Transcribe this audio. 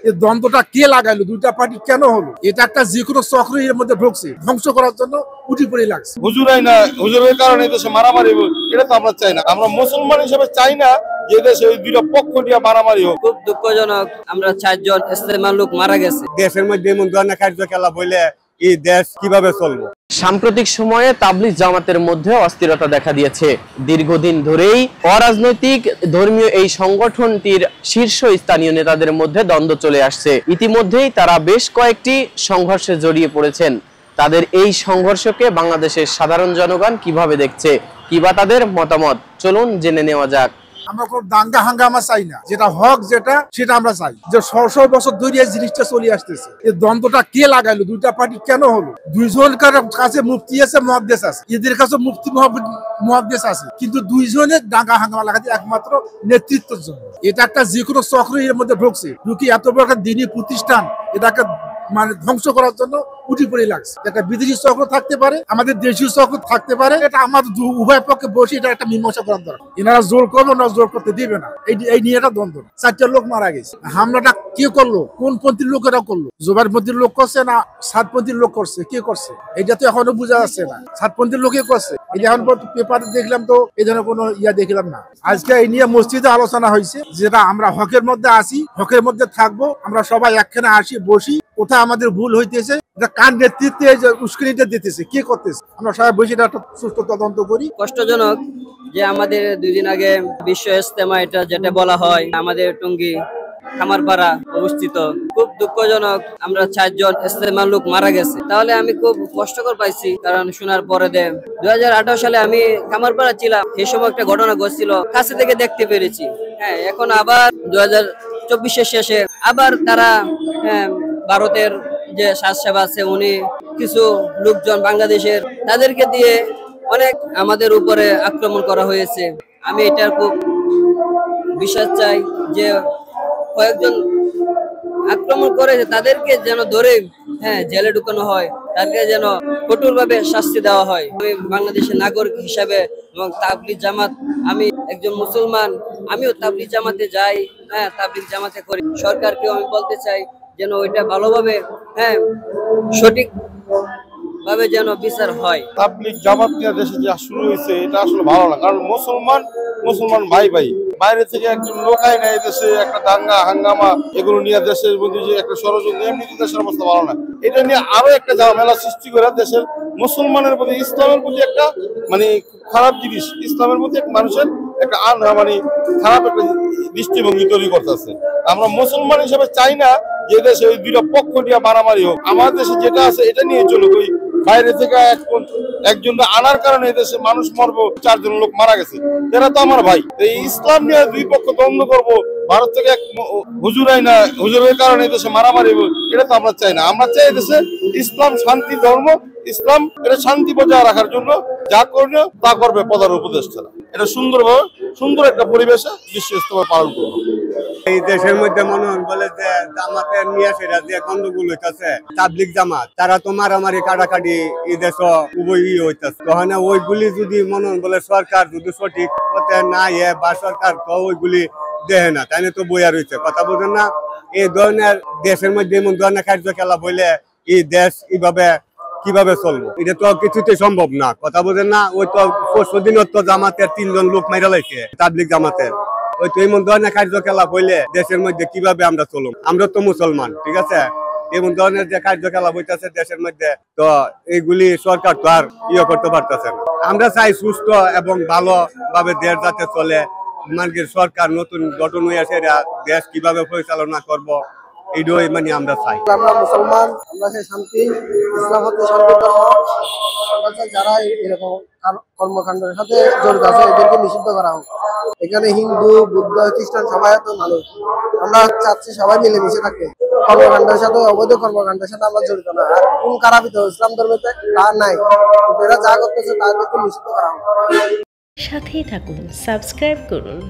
এই দ্বন্দ্বটা কে লাগাইলো, দুইটা পার্টি কেন হলো? এটা একটা যে কোনো চক্র এর মধ্যে ঢুকছে, ধ্বংস করার জন্য উঠি পড়ে লাগছে। হুজুরাই না, হুজুরের কারণে দেশে মারামারি, এটা তো আমরা চাই না। আমরা মুসলমান হিসেবে চাই না যে দেশে ওই দুইটা পক্ষ নিয়ে মারামারি হোক। খুব দুঃখজনক, আমরা 4 জন ইসলামের লোক মারা গেছে। দেশের মধ্যে এমন ধরনের কার্যকলাপ হইলে এই দেশ কিভাবে চলবে? সাম্প্রতিক সময়ে তাবলিগ জামাতের মধ্যে অস্থিরতা দেখা দিয়েছে। দীর্ঘদিন ধরেই অরাজনৈতিক ধর্মীয় এই সংগঠনটির শীর্ষস্থানীয় নেতাদের মধ্যে দ্বন্দ্ব চলে আসছে। ইতিমধ্যেই তারা বেশ কয়েকটি সংঘর্ষে জড়িয়ে পড়েছেন। তাদের এই সংঘর্ষকে বাংলাদেশের সাধারণ জনগণ কিভাবে দেখছে, কিবা তাদের মতামত, চলুন জেনে নেওয়া যাক। আমরা কোনো দাঙ্গা হাঙ্গামা চাই না, যেটা হক সেটা আমরা চাই। যে 100 বছর ধরে এই জিনিসটা চলে আসতেছে, এই দ্বন্দ্বটা কে লাগাইলো, দুইটা পার্টি কেন হলো? দুইজনকার কাছে মুফতি আছে, মুহাদ্দিস আছে, এদের কাছে মুফতি মুহাদ্দিস আছে, কিন্তু দুইজনের দাঙ্গা হাঙ্গামা লাগাতে একমাত্র নেতৃত্বের জন্য। এটা একটা যে কোনো চক্র এর মধ্যে ঢুকছে, ঢুকি এত বড় একটা দিনী প্রতিষ্ঠান এটাকে মানে ধ্বংস করার জন্য উঠি পড়ে লাগছে। একটা বিদেশি চক্র থাকতে পারে, আমাদের দেশীয় চক্র থাকতে পারে, এটা আমাদের উভয় পক্ষে বসে এটা একটা মীমাংসা করার দরকার। এনারা জোর করবে না, জোর করতে দিবে না, এই নিয়ে একটা দ্বন্দ্ব। 4টা লোক মারা গেছে। হামলাটা কে করলো, কোন পন্থীর লোকেরা করলো? জোবারপন্থীর লোক করছে না সাতপন্থীর লোক করছে? কে করছে এটা তো এখনো বোঝা যাচ্ছে না। সাতপন্থীর লোকে করছে, এটা এখন পেপারে দেখলাম তো এই ধরনের কোনো দেখলাম না। আজকে এই নিয়ে মসজিদে আলোচনা হয়েছে, যেটা আমরা হকের মধ্যে আসি, হকের মধ্যে থাকবো, আমরা সবাই একখানে আসি, বসি, কোথায় আমাদের ভুল হইতেছে, কার নেতৃত্বে উস্কানিটা দিতেছে, কে করতেছে, আমরা সবাই বসে একটা সুষ্ঠু তদন্ত করি। কষ্টজনক যে আমাদের 2 দিন আগে বিশ্ব ইজতেমা, এটা যেটা বলা হয়, আমাদের টঙ্গী খামারপাড়া অবস্থিত। খুব দুঃখজনক, আমরা 4 জন ইসলামের লোক মারা গেছে। তাহলে আমি খুব কষ্টকর পাইছি, কারণ শোনার পরে 2018 সালে আমি খামারপাড়া ছিলাম, এই সময় একটা ঘটনা ঘটছিল, কাছে থেকে দেখতে পেরেছি। হ্যাঁ, এখন আবার 2024 শেষে আবার তারা ভারতের যে স্বাস্থ্যসেবা আছে, উনি কিছু লোকজন বাংলাদেশের, তাদেরকে দিয়ে অনেক আমাদের উপরে আক্রমণ করা হয়েছে। আমি এটার খুব বিশ্বাস চাই যে কয়েকজন আক্রমণ করে তাদেরকে যেন ধরে জেলে ঢুকানো হয়, তাদেরকে যেন কঠোরভাবে শাস্তি দেওয়া হয়। আমি বাংলাদেশের নাগরিক হিসাবে এবং তাবলিগ জামাত, আমি একজন মুসলমান, আমিও তাবলিগ জামাতে যাই, তাবলিগ জামাতে করি। সরকারকেও আমি বলতে চাই যেন ওইটা ভালোভাবে সঠিক ভাবে যেন বিচার হয়। তাবলিগ জামাত নিয়ে দেশে যে শুরু হয়েছে, এটা আসলে ভালো না। কারণ মুসলমান ভাই বাইরে থেকে একজন লোক আয় না, এই দেশে একটা দাঙ্গা হাঙ্গামা এগুলো নিয়ে দেশের মধ্যে যে একটা ষড়যন্ত্র, এমনিতে দেশের অবস্থা ভালো না। এটা নিয়ে আরো একটা ঝামেলা সৃষ্টি করে দেশের মুসলমানের প্রতি, ইসলামের প্রতি একটা মানে খারাপ জিনিস, ইসলামের প্রতি মানুষের একটা মানে খারাপ একটা দৃষ্টিভঙ্গি তৈরি করতেছে। আমরা মুসলমান হিসেবে চাই না যে দেশে ওই দুইটা পক্ষ নিয়ে মারামারি হোক। আমাদের দেশে যেটা আছে এটা নিয়ে চলুক। ওই বাইরে থেকে একজন আনার কারণে দেশে মানুষ মরবো, 4 জন লোক মারা গেছে, এরা তো আমার ভাই। এই ইসলাম নিয়ে দুই পক্ষ দ্বন্দ্ব করবো, ভারত থেকে হুজুরাই না, হুজুরের কারণে দেশে মারামারি হোক, এটা তো আমরা চাই না। আমরা চাই দেশে ইসলাম শান্তি ধর্ম, ইসলাম এটা শান্তি বজায় রাখার জন্য যা করণীয় তা করবে প্রধান উপদেষ্টারা। এটা সুন্দর একটা পরিবেশে বিশ্ব ইজতেমা পালন করবো। এই দেশের মধ্যে মনে বলে যে জামাতের নিয়ে সেটা যে গন্ডগোল হইতেছে, তাবলিগ জামাত তারা তো মারামারি কাটাকাটি এই দেশ উভয়ই হইতেছে। তখন ওইগুলি যদি মনে বলে সরকার যদি সঠিক পথে না বা সরকার তো ওইগুলি দেহে না, তাই তো বইয়া রয়েছে, কথা বলছেন না? এই ধরনের দেশের মধ্যে এমন ধরনের কার্যকলাপ হইলে এই দেশ এইভাবে কিভাবে চলবো? এটা তো কিছুতেই সম্ভব না, কথা বলছেন না? ওই তো পরশুদিন তো জামাতের 3 জন লোক মাইরা লাইছে, তাবলিগ জামাতের। ওই তো এমন ধরনের কার্যকলাপ হইলে দেশের মধ্যে কিভাবে আমরা চলুম? আমরা তো মুসলমান, ঠিক আছে? এমন ধরনের যে কার্যকলাপ হইতেছে দেশের মধ্যে, তো এইগুলি সরকার তো আর করতে পারতেছে না। আমরা চাই সুস্থ এবং ভালোভাবে দেশ যাতে চলে, মানে সরকার নতুন গঠন হয়ে আসে, দেশ কিভাবে পরিচালনা করব, এইটাই মানে আমরা চাই। আমরা মুসলমান, আমরা চাই শান্তি, ইসলাম হচ্ছে শান্তি ধর্ম। আমরা চাই যারা এরকম কর্মকাণ্ডের সাথে জড়িত আছে এদেরকে নিষিদ্ধ করা হোক। এখানে হিন্দু, বুদ্ধ, খ্রিস্টান সবাই তো মানুষ, আমরা চাচ্ছি সবাই মিলেমিশে থাকে। কর্মকাণ্ডের সাথে, অবৈধ কর্মকাণ্ডের সাথে আমরা জড়িত না। আর কোন কারাবিত ইসলাম ধর্মেতে তা নাই, এরা যা করতেছে তাদেরকে নিষিদ্ধ করা হোক। সাথেই থাকুন, সাবস্ক্রাইব করুন।